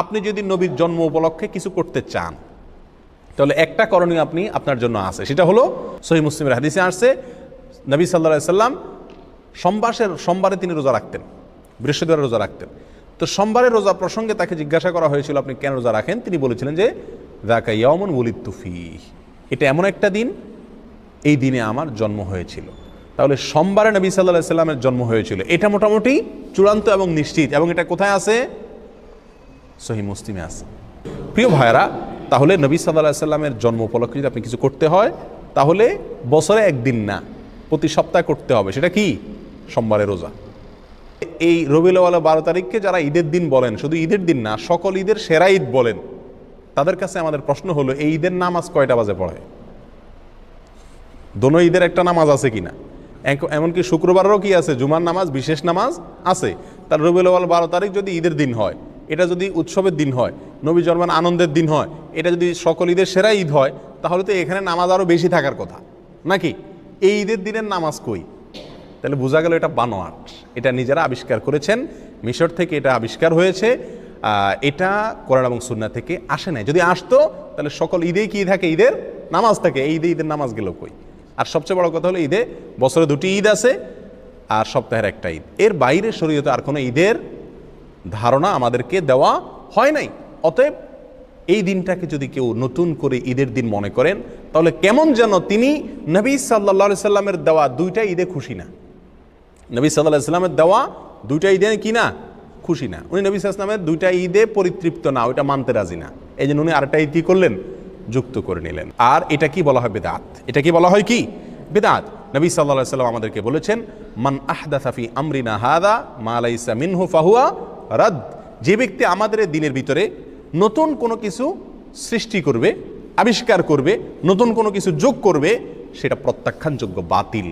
আপনি যদি নবীর জন্ম উপলক্ষে কিছু করতে চান, তাহলে একটা করণীয় আপনি আপনার জন্য আছে, সেটা হলো সহিহ মুসলিমের হাদিসে আসছে নবী সাল্লাল্লাহু আলাইহি সাল্লাম সোমবারে তিনি রোজা রাখতেন, বৃহস্পতিবার রোজা রাখতেন। তো সোমবারের রোজা প্রসঙ্গে তাকে জিজ্ঞাসা করা হয়েছিল আপনি কেন রোজা রাখেন, তিনি বলেছিলেন যে যাকা ইয়াউমুন ওয়ালিদতু ফীহি, এটা এমন একটা দিন, এই দিনে আমার জন্ম হয়েছিল। তাহলে সোমবারে নবী সাল্লাল্লাহু আলাইহি সাল্লামের জন্ম হয়েছিল, এটা মোটামুটি চূড়ান্ত এবং নিশ্চিত, এবং এটা কোথায় আছে? সহিহ মুসলিমে আছে। প্রিয় ভাইরা, তাহলে নবী সাল্লাল্লাহু আলাইহি সাল্লামের জন্ম উপলক্ষে যদি আপনি কিছু করতে হয়, তাহলে বছরে একদিন না, প্রতি সপ্তাহে করতে হবে। সেটা কি? সোমবারের রোজা। এই রবিউল আউয়াল 12 তারিখকে যারা ঈদের দিন বলেন, শুধু ঈদের দিন না, সকল ঈদের সেরা ঈদ বলেন, তাদের কাছে আমাদের প্রশ্ন হলো এই ঈদের নামাজ কয়টা বাজে পড়ে? দোনো ঈদের একটা নামাজ আছে কিনা? এমনকি শুক্রবারেরও কি আছে? জুমার নামাজ, বিশেষ নামাজ আছে। তার রবিউল আউয়াল 12 তারিখ যদি ঈদের দিন হয়, এটা যদি উৎসবের দিন হয়, নবী জন্মের আনন্দের দিন হয়, এটা যদি সকল ঈদের সেরা ঈদ হয়, তাহলে তো এখানে নামাজ আরও বেশি থাকার কথা নাকি? এই ঈদের দিনের নামাজ কই? তাহলে বোঝা গেল এটা বানোয়াট, এটা নিজেরা আবিষ্কার করেছেন, মিশর থেকে এটা আবিষ্কার হয়েছে, এটা কোরআন এবং সুন্নাহ থেকে আসে নাই। যদি আসতো তাহলে সকল ঈদেই কি থাকে? ঈদের নামাজ থাকে। এই ঈদে ঈদের নামাজ গেল কই? আর সবচেয়ে বড় কথা হলো ঈদে বছরে 2টি ঈদ আছে আর সপ্তাহের একটা ঈদ, এর বাইরে শরীয়তে আর কোনো ঈদের ধারণা আমাদেরকে দেওয়া হয় নাই। অতএব এই দিনটাকে যদি কেউ নতুন করে ঈদের দিন মনে করেন, তাহলে কেমন যেন তিনি নবী সাল্লাল্লাহু আলাইহি সাল্লামের দেওয়া 2টা ঈদে খুশি না। নবী সাল্লাল্লাহু আলাইহি সাল্লামের দেওয়া 2টা ঈদে কি না? খুশি না। উনি নবী সাল্লাল্লাহু আলাইহি সাল্লামের 2টা ঈদে পরিতৃপ্ত না, ওইটা মানতে রাজি না। এই জন্য উনি আরেকটা ঈদ কি করলেন? যুক্ত করে নিলেন। আর এটা কি বলা হয়? বিদআত। এটা কি বলা হয়? কি বিদআত। নবী সাল্লাল্লাহু আলাইহি সাল্লাম আমাদেরকে বলেছেন, মান আহদাসা ফি আমরিনা হাযা মা লাইসা মিনহু ফাহুয়া রাদ। যে ব্যক্তি আমাদের দিনের ভিতরে নতুন কোনো কিছু সৃষ্টি করবে, আবিষ্কার করবে, নতুন কোনো কিছু যোগ করবে, সেটা প্রত্যাখ্যানযোগ্য, বাতিল।